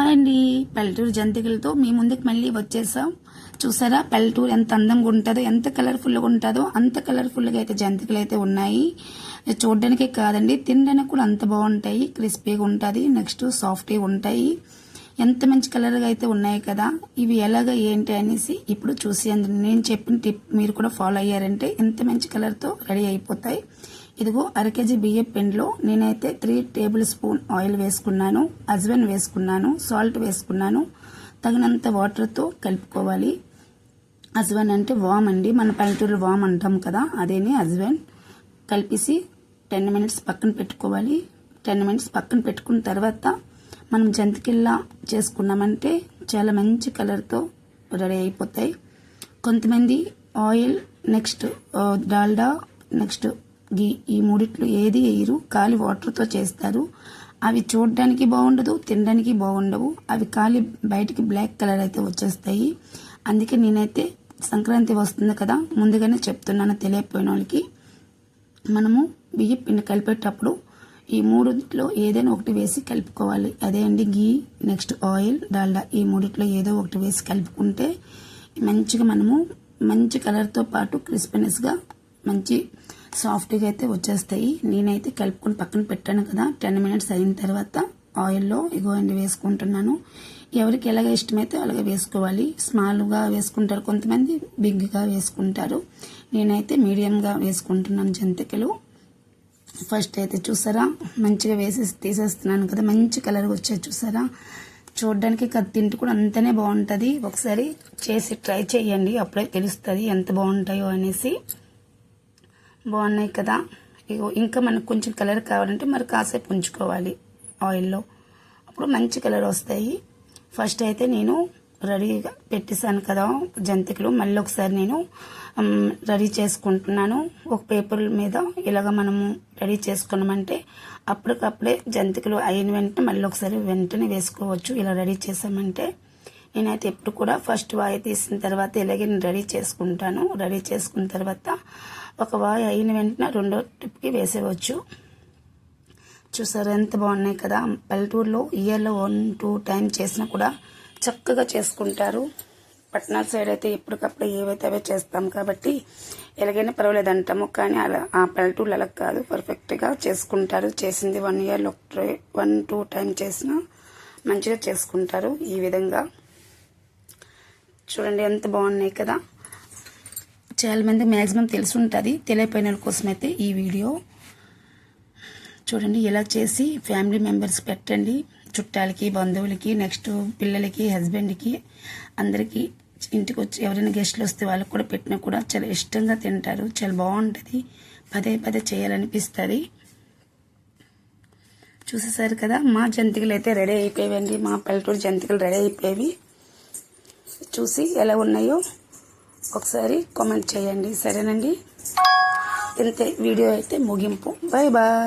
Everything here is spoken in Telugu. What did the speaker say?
హాయ్ అండి, పల్లెటూరు జంతికలతో మీ ముందుకు మళ్ళీ వచ్చేసాం. చూసారా పల్లెటూరు ఎంత అందంగా ఉంటుందో, ఎంత కలర్ఫుల్గా ఉంటుందో అంత కలర్ఫుల్గా అయితే జంతికలు అయితే ఉన్నాయి. చూడడానికే కాదండి, తినడానికి కూడా అంత బాగుంటాయి. క్రిస్పీగా ఉంటుంది, నెక్స్ట్ సాఫ్ట్గా ఉంటాయి. ఎంత మంచి కలర్గా అయితే ఉన్నాయి కదా. ఇవి ఎలాగ ఏంటి అనేసి ఇప్పుడు చూసి నేను చెప్పిన టిప్ మీరు కూడా ఫాలో అయ్యారంటే ఎంత మంచి కలర్తో రెడీ అయిపోతాయి. ఇదిగో అరకేజీ బియ్యం పిండిలో నేనైతే 3 టేబుల్ స్పూన్ ఆయిల్ వేసుకున్నాను, అజ్వైన్ వేసుకున్నాను, సాల్ట్ వేసుకున్నాను. తగినంత వాటర్తో కలుపుకోవాలి. అజ్వైన్ అంటే వామ్ అండి, మన పల్లెటూరులో వామ్ అంటాం కదా, అదేని అజ్వైన్. కలిపేసి 10 మినిట్స్ పక్కన పెట్టుకోవాలి. 10 మినిట్స్ పక్కన పెట్టుకున్న తర్వాత మనం జంతికల్లా చేసుకున్నామంటే చాలా మంచి కలర్తో రెడీ అయిపోతాయి. కొంతమంది ఆయిల్, నెక్స్ట్ డాల్డా, నెక్స్ట్ గీ, ఈ మూడిట్లో ఏది వేయరు, ఖాళీ వాటర్తో చేస్తారు. అవి చూడడానికి బాగుండదు, తినడానికి బాగుండవు. అవి ఖాళీ బయటికి బ్లాక్ కలర్ అయితే వచ్చేస్తాయి. అందుకే నేనైతే సంక్రాంతి వస్తుంది కదా, ముందుగానే చెప్తున్నాను తెలియకపోయిన వాళ్ళకి. మనము బియ్యం పిండి కలిపేటప్పుడు ఈ మూడిట్లో ఏదైనా ఒకటి వేసి కలుపుకోవాలి. అదే అండి గీ, నెక్స్ట్ ఆయిల్, డాల్డా, ఈ మూడిట్లో ఏదో ఒకటి వేసి కలుపుకుంటే మంచిగా మనము మంచి కలర్తో పాటు క్రిస్పీనెస్గా మంచి సాఫ్ట్గా అయితే వచ్చేస్తాయి. నేనైతే కలుపుకొని పక్కన పెట్టాను కదా. 10 మినిట్స్ అయిన తర్వాత ఆయిల్లో ఇగో అండి వేసుకుంటున్నాను. ఎవరికి ఎలాగ ఇష్టమైతే అలాగే వేసుకోవాలి. స్మాల్గా వేసుకుంటారు కొంతమంది, బిగ్గా వేసుకుంటారు. నేనైతే మీడియంగా వేసుకుంటున్నాను జంతికలు. ఫస్ట్ అయితే చూసారా మంచిగా తీసేస్తున్నాను కదా, మంచి కలర్ వచ్చేది చూసారా. చూడడానికి తింటూ కూడా అంతనే బాగుంటుంది. ఒకసారి చేసి ట్రై చేయండి, అప్పుడే తెలుస్తుంది ఎంత బాగుంటాయో అనేసి. బాగున్నాయి కదా. ఇగో ఇంకా మనకు కొంచెం కలర్ కావాలంటే మరి కాసేపు ఉంచుకోవాలి ఆయిల్లో, అప్పుడు మంచి కలర్ వస్తాయి. ఫస్ట్ అయితే నేను రెడీగా పెట్టేశాను కదా జంతికలు. మళ్ళీ ఒకసారి నేను రెడీ చేసుకుంటున్నాను. ఒక పేపర్ మీద ఇలాగ మనము రెడీ చేసుకున్నామంటే అప్పటికప్పుడే జంతికలు అయిన వెంటనే మళ్ళీ ఒకసారి వెంటనే వేసుకోవచ్చు. ఇలా రెడీ చేసామంటే నేనైతే ఎప్పుడు కూడా ఫస్ట్ వాయి తీసిన తర్వాత ఇలాగే నేను రెడీ చేసుకుంటాను. రెడీ చేసుకున్న తర్వాత ఒక వాయి అయిన వెంటనే రెండో ట్రిప్కి వేసేవచ్చు. చూసారు ఎంత బాగున్నాయి కదా. పల్లెటూరులో ఇయర్లో 1-2 టైం చేసినా కూడా చక్కగా చేసుకుంటారు. పట్టణాల సైడ్ అయితే ఎప్పటికప్పుడు ఏవైతే అవే చేస్తాం కాబట్టి ఎలాగైనా పర్వాలేదు అంటాము. కానీ అలా ఆ పల్లెటూరులో అలా కాదు, పర్ఫెక్ట్గా చేసుకుంటారు. చేసింది 1 ఇయర్లో 1-2 టైం చేసినా మంచిగా చేసుకుంటారు. ఈ విధంగా చూడండి ఎంత బాగున్నాయి కదా. చాలా మంది మ్యాక్సిమం తెలిసి ఉంటుంది, తెలియపోయిన వాళ్ళ కోసం అయితే ఈ వీడియో చూడండి. ఇలా చేసి ఫ్యామిలీ మెంబర్స్ పెట్టండి, చుట్టాలకి, బంధువులకి, నెక్స్ట్ పిల్లలకి, హస్బెండ్కి, అందరికీ ఇంటికి వచ్చి ఎవరైనా గెస్ట్లు వస్తే వాళ్ళకి కూడా పెట్టినా కూడా చాలా ఇష్టంగా తింటారు. చాలా బాగుంటుంది, పదే పదే చేయాలనిపిస్తుంది. చూసేసారు కదా, మా జంతికలు అయితే రెడీ అయిపోయాయండి. మా పల్లెటూరు జంతికలు రెడీ అయిపోయేవి. చూసి ఎలా ఉన్నాయో ఒకసారి కామెంట్ చేయండి, సరేనండి. ఇంతే వీడియో అయితే ముగింపు. Bye bye.